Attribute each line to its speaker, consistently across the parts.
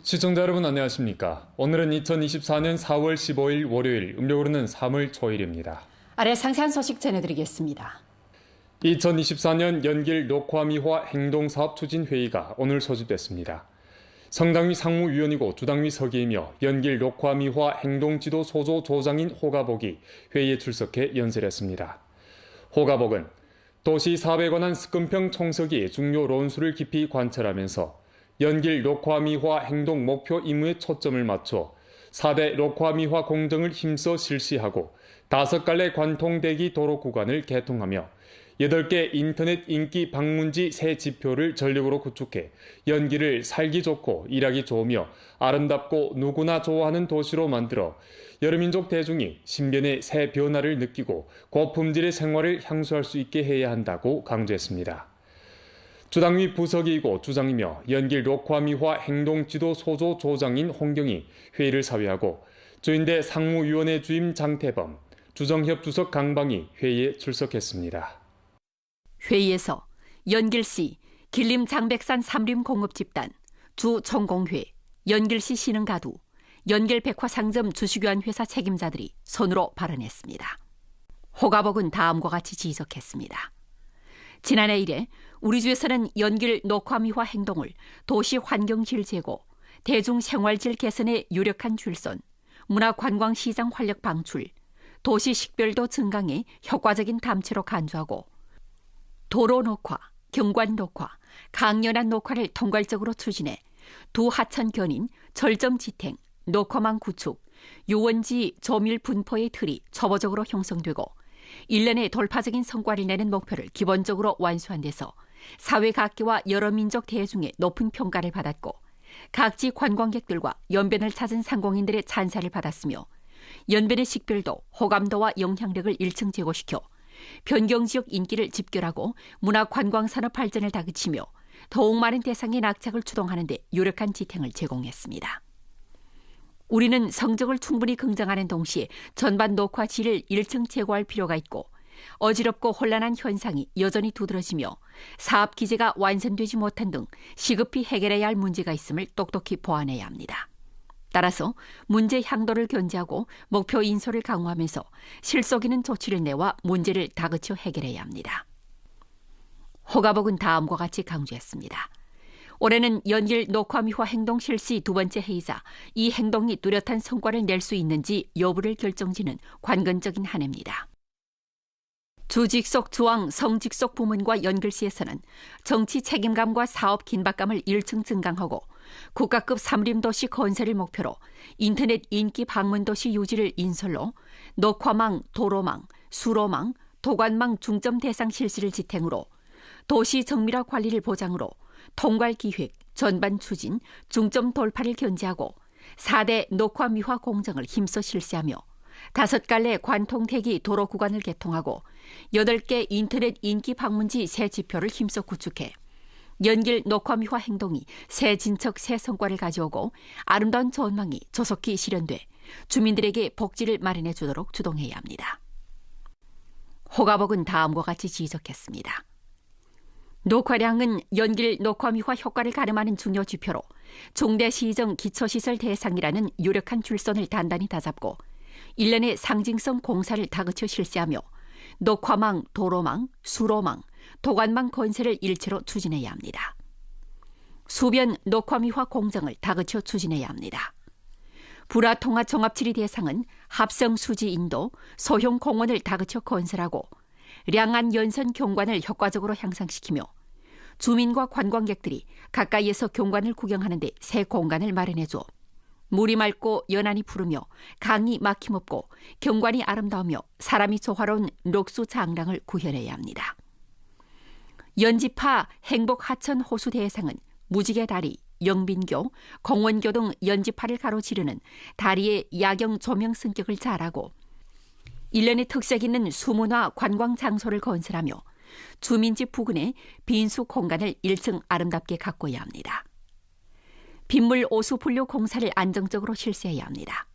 Speaker 1: 시청자 여러분 안녕하십니까? 오늘은 2024년 4월 15일 월요일, 음력으로는 3월 초일입니다.
Speaker 2: 아래 상세한 소식 전해드리겠습니다.
Speaker 1: 2024년 연길 녹화미화 행동사업추진회의가 오늘 소집됐습니다. 성당위 상무위원이고 주당위 서기이며 연길 녹화미화 행동지도 소조 조장인 호가복이 회의에 출석해 연설했습니다. 호가복은 도시 사업에 관한 습근평 총서기의 중요 논술을 깊이 관찰하면서 연길 녹화미화 행동 목표 임무에 초점을 맞춰 4대 녹화미화 공정을 힘써 실시하고 5갈래 관통대기 도로 구간을 개통하며 8개 인터넷 인기 방문지 새 지표를 전력으로 구축해 연길을 살기 좋고 일하기 좋으며 아름답고 누구나 좋아하는 도시로 만들어 여러 민족 대중이 신변의 새 변화를 느끼고 고품질의 생활을 향수할 수 있게 해야 한다고 강조했습니다. 주당위 부서기이고 주장이며 연길 녹화미화 행동지도 소조 조장인 홍경이 회의를 사회하고 조인대 상무위원회 주임 장태범, 주정협 주석 강방이 회의에 출석했습니다.
Speaker 2: 회의에서 연길시 길림 장백산 삼림공업집단, 주총공회, 연길시 신흥가두, 연길백화상점 주식유한회사 책임자들이 손으로 발언했습니다. 호가복은 다음과 같이 지적했습니다. 지난해 이래 우리 주에서는 연길 녹화미화 행동을 도시 환경질 제고, 대중생활질 개선에 유력한 줄선, 문화관광시장 활력 방출, 도시 식별도 증강에 효과적인 담체로 간주하고 도로 녹화, 경관 녹화, 강연한 녹화를 통괄적으로 추진해 두 하천 견인, 절점 지탱, 녹화망 구축, 유원지 조밀 분포의 틀이 초보적으로 형성되고 1년에 돌파적인 성과를 내는 목표를 기본적으로 완수한 데서 사회 각계와 여러 민족 대중의 높은 평가를 받았고 각지 관광객들과 연변을 찾은 상공인들의 찬사를 받았으며 연변의 식별도, 호감도와 영향력을 1층 제고시켜 변경지역 인기를 집결하고 문화관광산업 발전을 다그치며 더욱 많은 대상의 낙착을 추동하는 데 유력한 지탱을 제공했습니다. 우리는 성적을 충분히 긍정하는 동시에 전반 녹화 질을 1층 제고할 필요가 있고 어지럽고 혼란한 현상이 여전히 두드러지며 사업 기제가 완성되지 못한 등 시급히 해결해야 할 문제가 있음을 똑똑히 보완해야 합니다. 따라서 문제 향도를 견제하고 목표 인솔을 강화하면서 실속 있는 조치를 내와 문제를 다그쳐 해결해야 합니다. 호가복은 다음과 같이 강조했습니다. 올해는 연길 녹화미화 행동 실시 두 번째 회의자, 이 행동이 뚜렷한 성과를 낼 수 있는지 여부를 결정지는 관건적인 한 해입니다. 주직속 주왕 성직속 부문과 연길시에서는 정치 책임감과 사업 긴박감을 1층 증강하고 국가급 삼림도시 건설을 목표로 인터넷 인기 방문도시 유지를 인솔로 녹화망, 도로망, 수로망, 도관망 중점 대상 실시를 지탱으로 도시 정밀화 관리를 보장으로 통괄기획, 전반 추진, 중점 돌파를 견제하고 4대 녹화미화 공정을 힘써 실시하며 5갈래 관통대기 도로 구간을 개통하고 8개 인터넷 인기 방문지 새 지표를 힘써 구축해 연길 녹화미화 행동이 새 진척 새 성과를 가져오고 아름다운 전망이 조속히 실현돼 주민들에게 복지를 마련해 주도록 주동해야 합니다. 호가복은 다음과 같이 지적했습니다. 녹화량은 연길 녹화미화 효과를 가늠하는 중요 지표로 중대시정 기초시설 대상이라는 유력한 줄선을 단단히 다잡고 1년의 상징성 공사를 다그쳐 실시하며 녹화망, 도로망, 수로망, 도관망 건설을 일체로 추진해야 합니다. 수변 녹화미화 공정을 다그쳐 추진해야 합니다. 불화통화 종합치리 대상은 합성 수지 인도, 소형 공원을 다그쳐 건설하고 량안 연선 경관을 효과적으로 향상시키며 주민과 관광객들이 가까이에서 경관을 구경하는 데 새 공간을 마련해줘 물이 맑고 연안이 푸르며 강이 막힘없고 경관이 아름다우며 사람이 조화로운 녹수 장랑을 구현해야 합니다. 연지파 행복하천 호수 대상은 무지개 다리, 영빈교, 공원교 등 연지파를 가로지르는 다리의 야경 조명 승격을 잘하고 1년의 특색 있는 수문화 관광 장소를 건설하며 주민집 부근에 빈수 공간을 1층 아름답게 가꿔야 합니다. 빗물 오수 분류 공사를 안정적으로 실시해야 합니다.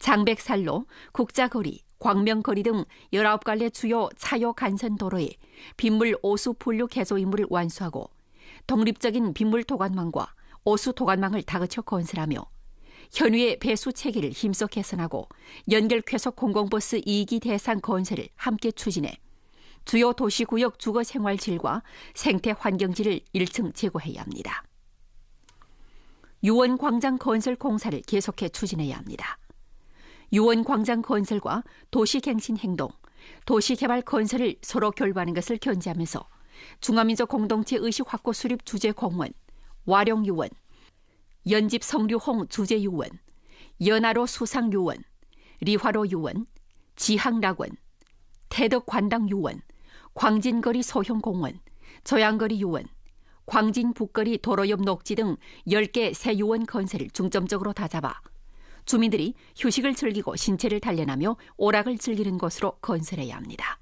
Speaker 2: 장백살로, 국자거리, 광명거리 등 19갈래 주요 차요 간선 도로에 빗물 오수 분류 개조 임무를 완수하고 독립적인 빗물 도관망과 오수 도관망을 다그쳐 건설하며 현위의 배수 체계를 힘써 개선하고 연결 쾌속 공공버스 2기 대상 건설을 함께 추진해 주요 도시구역 주거생활 질과 생태 환경질을 1층 제고해야 합니다. 유원광장 건설 공사를 계속해 추진해야 합니다. 유원광장 건설과 도시갱신행동, 도시개발 건설을 서로 결부하는 것을 견지하면서 중화민족 공동체 의식 확고 수립 주제 공원, 와룡유원, 연집 성류홍 주제유원, 연화로 수상유원, 리화로 유원, 지항락원, 태덕관당유원, 광진거리 소형공원, 조양거리 유원, 광진북거리 도로 옆 녹지 등 10개 새 유원 건설을 중점적으로 다잡아 주민들이 휴식을 즐기고 신체를 단련하며 오락을 즐기는 곳으로 건설해야 합니다.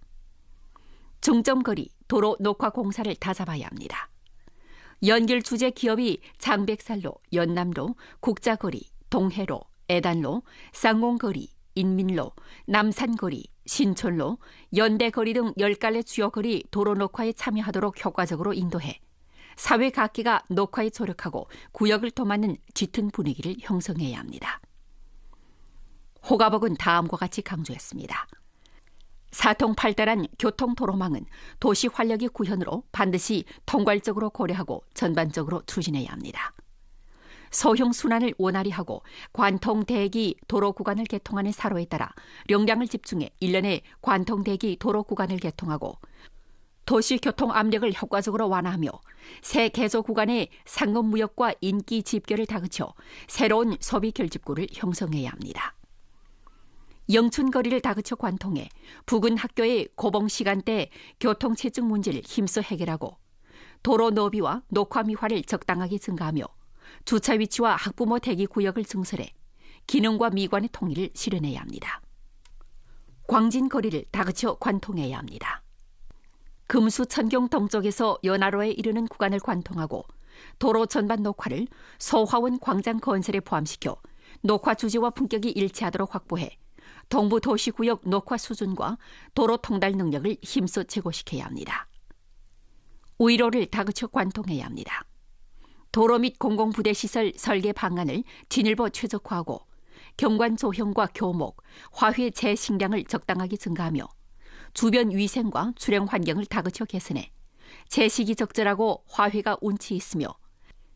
Speaker 2: 중점거리 도로 녹화 공사를 다잡아야 합니다. 연길 주재 기업이 장백살로, 연남로, 국자거리, 동해로, 애단로, 쌍공거리, 인민로, 남산거리, 신촌로, 연대거리 등 10갈래 주요 거리 도로 녹화에 참여하도록 효과적으로 인도해 사회 각기가 녹화에 조력하고 구역을 도맡는 짙은 분위기를 형성해야 합니다. 호가복은 다음과 같이 강조했습니다. 사통팔달한 교통도로망은 도시 활력의 구현으로 반드시 통괄적으로 고려하고 전반적으로 추진해야 합니다. 소형 순환을 원활히 하고 관통대기 도로 구간을 개통하는 사로에 따라 용량을 집중해 1년에 관통대기 도로 구간을 개통하고 도시교통 압력을 효과적으로 완화하며 새 개조 구간의 상업무역과 인기 집결을 다그쳐 새로운 소비 결집구를 형성해야 합니다. 영춘거리를 다그쳐 관통해 부근 학교의 고봉 시간대 교통체증 문제를 힘써 해결하고 도로 너비와 녹화 미화를 적당하게 증가하며 주차 위치와 학부모 대기 구역을 증설해 기능과 미관의 통일을 실현해야 합니다. 광진거리를 다그쳐 관통해야 합니다. 금수천경 동쪽에서 연화로에 이르는 구간을 관통하고 도로 전반 녹화를 소화원 광장 건설에 포함시켜 녹화 주제와 품격이 일치하도록 확보해 동부 도시구역 녹화 수준과 도로 통달 능력을 힘써 제고시켜야 합니다. 우이로를 다그쳐 관통해야 합니다. 도로 및 공공부대시설 설계 방안을 진일보 최적화하고 경관 조형과 교목, 화훼 재식량을 적당하게 증가하며 주변 위생과 주령 환경을 다그쳐 개선해 재식이 적절하고 화훼가 운치 있으며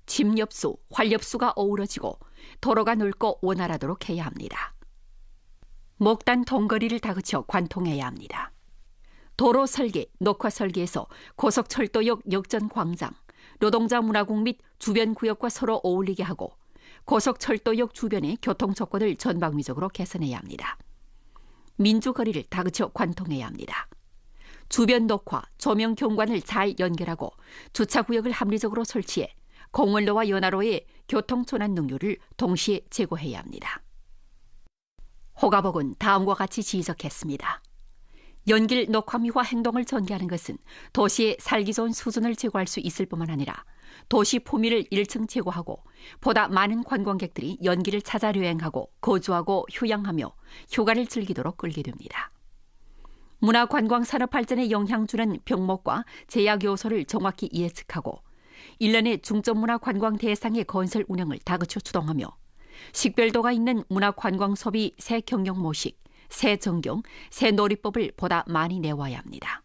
Speaker 2: 침엽수, 활엽수가 어우러지고 도로가 넓고 원활하도록 해야 합니다. 목단 동거리를 다그쳐 관통해야 합니다. 도로 설계, 녹화 설계에서 고속철도역 역전광장, 노동자 문화궁 및 주변 구역과 서로 어울리게 하고 고속철도역 주변의 교통 조건을 전방위적으로 개선해야 합니다. 민주거리를 다그쳐 관통해야 합니다. 주변 녹화, 조명 경관을 잘 연결하고 주차구역을 합리적으로 설치해 공원로와 연화로의 교통전환 능률을 동시에 제고해야 합니다. 호가복은 다음과 같이 지적했습니다. 연길 녹화미화 행동을 전개하는 것은 도시의 살기 좋은 수준을 제고할 수 있을 뿐만 아니라 도시 포미를 1층 제고하고 보다 많은 관광객들이 연길을 찾아 여행하고 거주하고 휴양하며 휴가를 즐기도록 끌게 됩니다. 문화관광산업 발전에 영향 주는 병목과 제약 요소를 정확히 예측하고 1년의 중점문화관광 대상의 건설 운영을 다그쳐 주동하며 식별도가 있는 문화관광 소비 새 경영 모식, 새 전경, 새 놀이법을 보다 많이 내와야 합니다.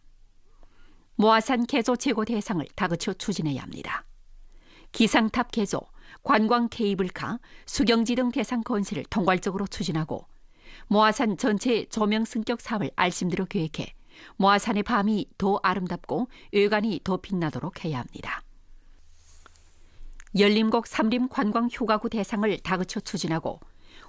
Speaker 2: 모아산 개조 재고 대상을 다그쳐 추진해야 합니다. 기상탑 개조, 관광 케이블카, 수경지 등 대상 건설을 통괄적으로 추진하고 모아산 전체 조명 승격 사업을 알심대로 계획해 모아산의 밤이 더 아름답고 외관이 더 빛나도록 해야 합니다. 열림곡 삼림 관광 휴가구 대상을 다그쳐 추진하고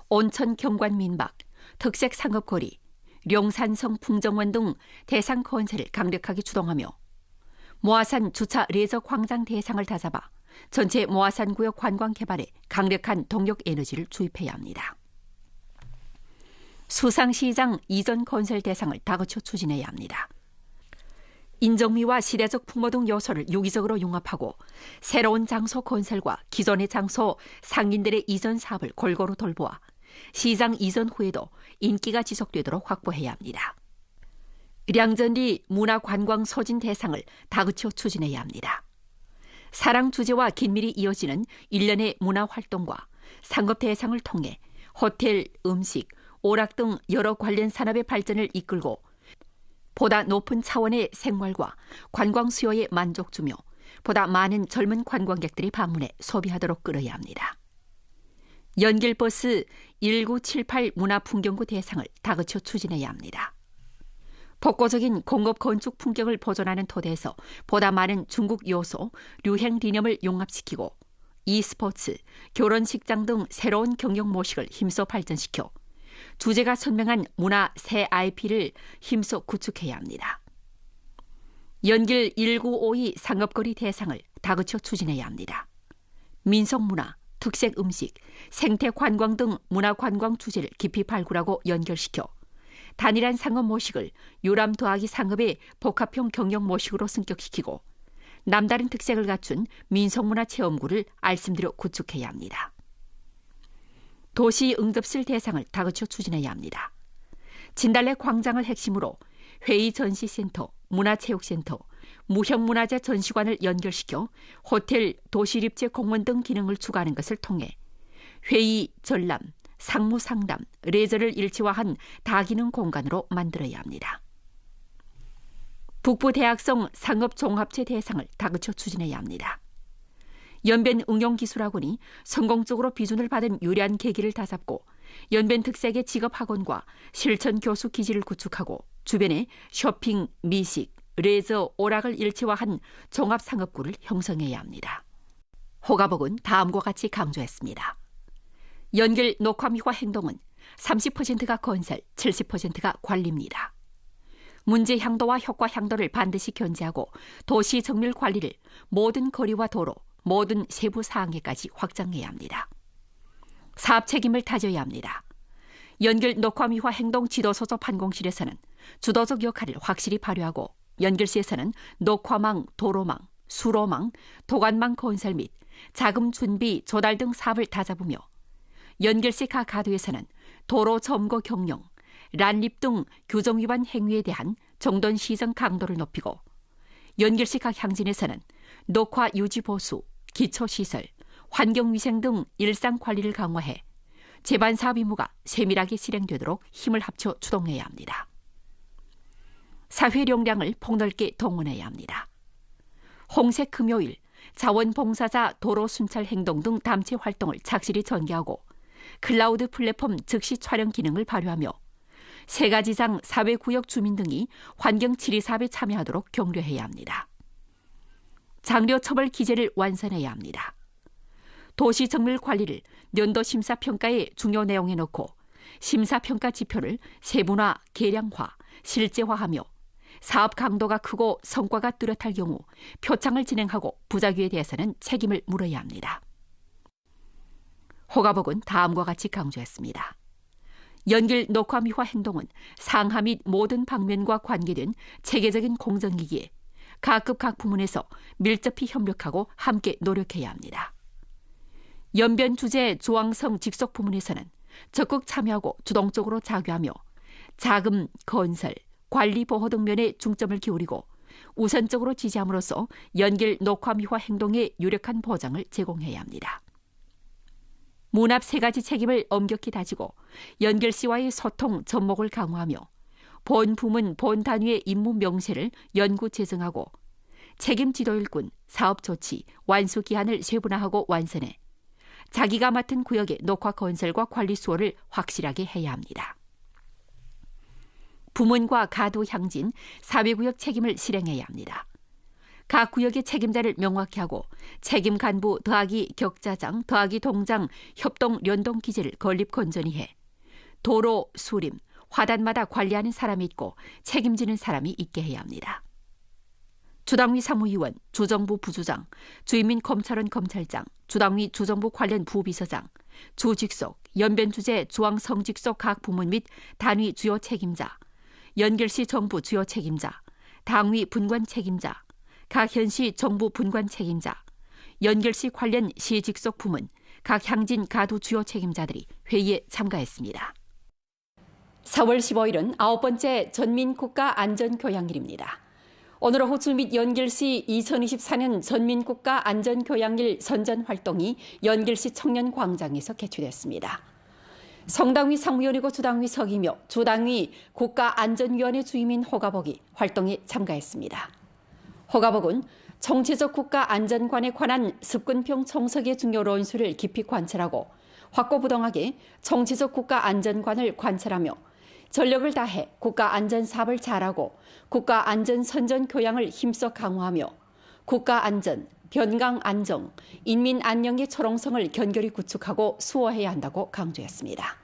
Speaker 2: 온천 경관 민박, 특색 상업거리, 룡산성 풍정원 등 대상 건설을 강력하게 주동하며 모아산 주차 레저 광장 대상을 다잡아 전체 모아산 구역 관광 개발에 강력한 동력 에너지를 주입해야 합니다. 수상시장 이전 건설 대상을 다그쳐 추진해야 합니다. 인정미와 시대적 풍모 등 요소를 유기적으로 융합하고 새로운 장소 건설과 기존의 장소 상인들의 이전 사업을 골고루 돌보아 시장 이전 후에도 인기가 지속되도록 확보해야 합니다. 량전리 문화관광 소진 대상을 다그쳐 추진해야 합니다. 사랑 주제와 긴밀히 이어지는 일련의 문화 활동과 상업 대상을 통해 호텔, 음식, 오락 등 여러 관련 산업의 발전을 이끌고 보다 높은 차원의 생활과 관광 수요에 만족 주며 보다 많은 젊은 관광객들이 방문해 소비하도록 끌어야 합니다. 연길버스 1978 문화풍경구 대상을 다그쳐 추진해야 합니다. 복고적인 공업 건축 풍경을 보존하는 토대에서 보다 많은 중국 요소, 류행 리념을 용합시키고 e스포츠, 결혼식장 등 새로운 경영 모식을 힘써 발전시켜 주제가 선명한 문화 새 IP를 힘써 구축해야 합니다. 연길 1952 상업거리 대상을 다그쳐 추진해야 합니다. 민속문화, 특색 음식, 생태관광 등 문화관광 주제를 깊이 발굴하고 연결시켜 단일한 상업 모식을 유람 더하기 상업의 복합형 경영 모식으로 승격시키고 남다른 특색을 갖춘 민속문화 체험구를 알씀드려 구축해야 합니다. 도시 응접실 대상을 다그쳐 추진해야 합니다. 진달래 광장을 핵심으로 회의 전시센터, 문화체육센터, 무형문화재 전시관을 연결시켜 호텔, 도시립체 공원 등 기능을 추가하는 것을 통해 회의, 전람, 상무 상담, 레저를 일체화한 다기능 공간으로 만들어야 합니다. 북부 대학성 상업종합체 대상을 다그쳐 추진해야 합니다. 연변 응용기술학원이 성공적으로 비준을 받은 유리한 계기를 다잡고 연변 특색의 직업학원과 실천 교수 기지를 구축하고 주변에 쇼핑, 미식, 레저, 오락을 일체화한 종합상업구를 형성해야 합니다. 호가복은 다음과 같이 강조했습니다. 연길 녹화미화 행동은 30%가 건설, 70%가 관리입니다. 문제 향도와 효과 향도를 반드시 견지하고 도시 정밀 관리를 모든 거리와 도로, 모든 세부 사항에까지 확장해야 합니다. 사업 책임을 다져야 합니다. 연길 녹화미화 행동 지도소조 판공실에서는 주도적 역할을 확실히 발휘하고 연길시에서는 녹화망, 도로망, 수로망, 도관망 건설 및 자금 준비, 조달 등 사업을 다잡으며 연길시 각 가도에서는 도로 점거 경영, 란립 등 규정 위반 행위에 대한 정돈 시정 강도를 높이고 연길시 각 향진에서는 녹화 유지 보수, 기초시설, 환경위생 등 일상관리를 강화해 제반사업 임무가 세밀하게 실행되도록 힘을 합쳐 추동해야 합니다. 사회 역량을 폭넓게 동원해야 합니다. 홍색 금요일, 자원봉사자 도로 순찰 행동 등 담체 활동을 착실히 전개하고 클라우드 플랫폼 즉시 촬영 기능을 발휘하며 세가지장 사회구역 주민 등이 환경 치리 사업에 참여하도록 격려해야 합니다. 장려 처벌 기제를 완성해야 합니다. 도시 정밀 관리를 연도 심사평가의 중요 내용에 넣고 심사평가 지표를 세분화, 계량화, 실제화하며 사업 강도가 크고 성과가 뚜렷할 경우 표창을 진행하고 부작위에 대해서는 책임을 물어야 합니다. 호가복은 다음과 같이 강조했습니다. 연길 녹화미화 행동은 상하 및 모든 방면과 관계된 체계적인 공정이기에 각급 각 부문에서 밀접히 협력하고 함께 노력해야 합니다. 연변 주제 조항성 직속 부문에서는 적극 참여하고 주동적으로 자규하며 자금, 건설, 관리 보호 등 면에 중점을 기울이고 우선적으로 지지함으로써 연길 녹화미화 행동의 유력한 보장을 제공해야 합니다. 문합 세 가지 책임을 엄격히 다지고 연길시와의 소통, 접목을 강화하며 본 부문, 본 단위의 임무 명세를 연구 제정하고 책임 지도일꾼, 사업 조치, 완수 기한을 세분화하고 완선해 자기가 맡은 구역의 녹화 건설과 관리 수호를 확실하게 해야 합니다. 부문과 가도 향진, 사회구역 책임을 실행해야 합니다. 각 구역의 책임자를 명확히 하고 책임 간부 더하기 격자장 더하기 동장 협동 연동 기제를 건립 건전히 해 도로, 수림, 화단마다 관리하는 사람이 있고 책임지는 사람이 있게 해야 합니다. 주당위 사무위원, 주정부 부주장, 주인민검찰원 검찰장, 주당위 주정부 관련 부비서장, 주직속, 연변주재 중앙성직속 각 부문 및 단위 주요 책임자, 연결시 정부 주요 책임자, 당위 분관 책임자, 각 현시 정부 분관 책임자, 연결시 관련 시 직속 부문, 각 향진 가도 주요 책임자들이 회의에 참가했습니다. 4월 15일은 9번째 전민국가안전교양일입니다. 오늘 호주 및 연길시 2024년 전민국가 안전교양일 선전 활동이 연길시 청년광장에서 개최됐습니다. 성당위 상무위원이고 주당위 서기며 주당위 국가안전위원회 주임인 허가복이 활동에 참가했습니다. 허가복은 정치적 국가안전관에 관한 습근평 정석의 중요 논술을 깊이 관찰하고 확고부동하게 정치적 국가안전관을 관찰하며 전력을 다해 국가안전사업을 잘하고 국가안전선전 교양을 힘써 강화하며 국가안전, 변강안정, 인민안녕의 철옹성을 견고히 구축하고 수호해야 한다고 강조했습니다.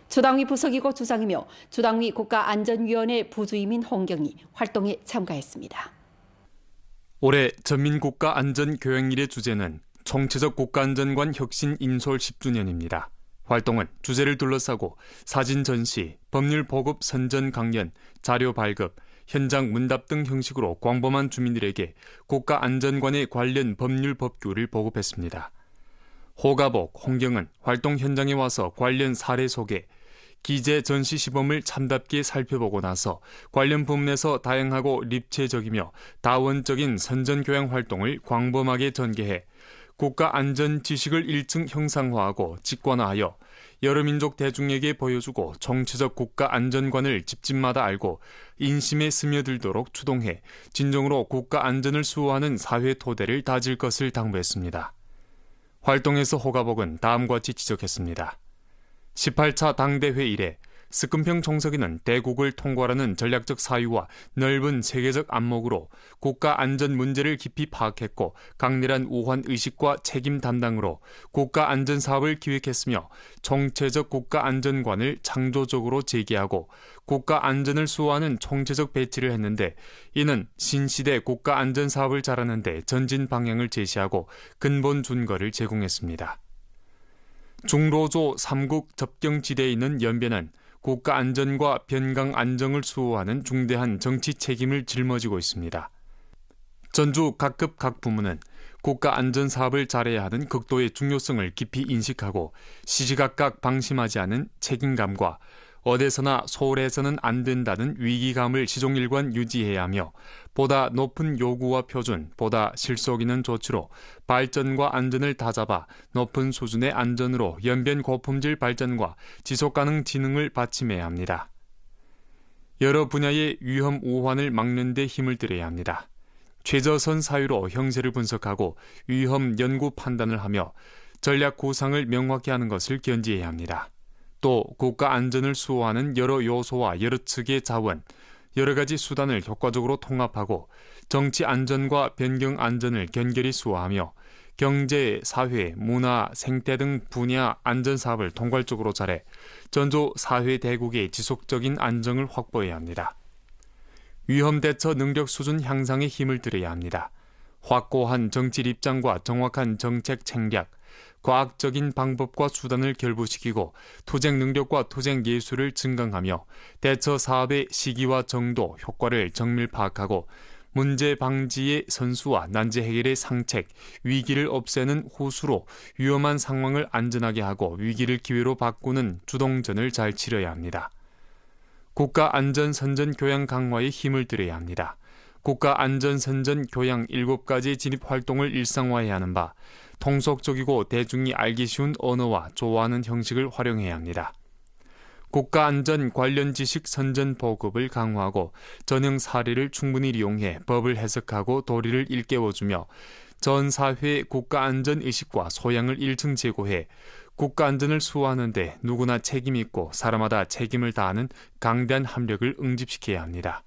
Speaker 2: 주당위 부석이고 주장이며 주당위 국가안전위원회 부주임인 홍경이 활동에 참가했습니다.
Speaker 1: 올해 전민국가안전교양일의 주제는 정치적 국가안전관 혁신 인솔 10주년입니다. 활동은 주제를 둘러싸고 사진 전시, 법률 보급 선전 강연, 자료 발급, 현장 문답 등 형식으로 광범한 주민들에게 국가안전관에 관련 법률 법규를 보급했습니다. 호가복, 홍경은 활동 현장에 와서 관련 사례 소개, 기재 전시 시범을 참답게 살펴보고 나서 관련 부문에서 다양하고 입체적이며 다원적인 선전교양 활동을 광범하게 전개해 국가 안전 지식을 1층 형상화하고 직관화하여 여러 민족 대중에게 보여주고 정치적 국가 안전관을 집집마다 알고 인심에 스며들도록 추동해 진정으로 국가 안전을 수호하는 사회 토대를 다질 것을 당부했습니다. 활동에서 호가복은 다음과 같이 지적했습니다. 18차 당대회 이래 습근평 정석에는 대국을 통괄하는 전략적 사유와 넓은 세계적 안목으로 국가 안전 문제를 깊이 파악했고 강렬한 우환 의식과 책임 담당으로 국가 안전 사업을 기획했으며 총체적 국가 안전관을 창조적으로 제기하고 국가 안전을 수호하는 총체적 배치를 했는데 이는 신시대 국가 안전 사업을 잘하는 데 전진 방향을 제시하고 근본 준거를 제공했습니다. 중로조 3국 접경지대에 있는 연변은 국가 안전과 변강 안정을 수호하는 중대한 정치 책임을 짊어지고 있습니다. 전주 각급 각 부문은 국가 안전 사업을 잘해야 하는 극도의 중요성을 깊이 인식하고 시시각각 방심하지 않은 책임감과 어디서나 소홀해서는 안 된다는 위기감을 시종일관 유지해야 하며 보다 높은 요구와 표준, 보다 실속 있는 조치로 발전과 안전을 다잡아 높은 수준의 안전으로 연변 고품질 발전과 지속가능 진흥을 받침해야 합니다. 여러 분야의 위험 우환을 막는 데 힘을 들여야 합니다. 최저선 사유로 형세를 분석하고 위험 연구 판단을 하며 전략 구상을 명확히 하는 것을 견지해야 합니다. 또 국가 안전을 수호하는 여러 요소와 여러 측의 자원, 여러 가지 수단을 효과적으로 통합하고 정치 안전과 변경 안전을 견결히 수호하며 경제, 사회, 문화, 생태 등 분야 안전 사업을 통괄적으로 잘해 전조 사회 대국의 지속적인 안정을 확보해야 합니다. 위험 대처 능력 수준 향상에 힘을 들여야 합니다. 확고한 정치 입장과 정확한 정책 책략, 과학적인 방법과 수단을 결부시키고 투쟁 능력과 투쟁 예술을 증강하며 대처 사업의 시기와 정도, 효과를 정밀 파악하고 문제 방지의 선수와 난제 해결의 상책, 위기를 없애는 호수로 위험한 상황을 안전하게 하고 위기를 기회로 바꾸는 주동전을 잘 치러야 합니다. 국가 안전 선전 교양 강화에 힘을 들여야 합니다. 국가 안전 선전 교양 7가지 진입 활동을 일상화해야 하는 바 통속적이고 대중이 알기 쉬운 언어와 좋아하는 형식을 활용해야 합니다. 국가안전 관련 지식 선전 보급을 강화하고 전형 사례를 충분히 이용해 법을 해석하고 도리를 일깨워주며 전 사회의 국가안전의식과 소양을 1층 제고해 국가안전을 수호하는 데 누구나 책임이 있고 사람마다 책임을 다하는 강대한 합력을 응집시켜야 합니다.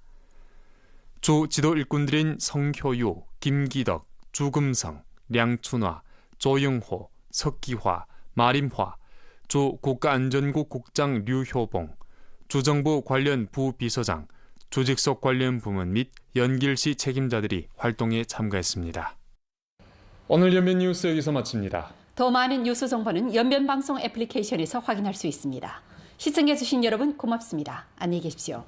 Speaker 1: 주 지도 일꾼들인 성효유, 김기덕, 주금성, 량춘화, 조영호, 석기화, 마림화, 주 국가안전국 국장 류효봉, 주정부 관련 부비서장, 조직석 관련 부문 및 연길시 책임자들이 활동에 참가했습니다. 오늘 연변 뉴스 여기서 마칩니다.
Speaker 2: 더 많은 뉴스 정보는 연변방송 애플리케이션에서 확인할 수 있습니다. 시청해주신 여러분 고맙습니다. 안녕히 계십시오.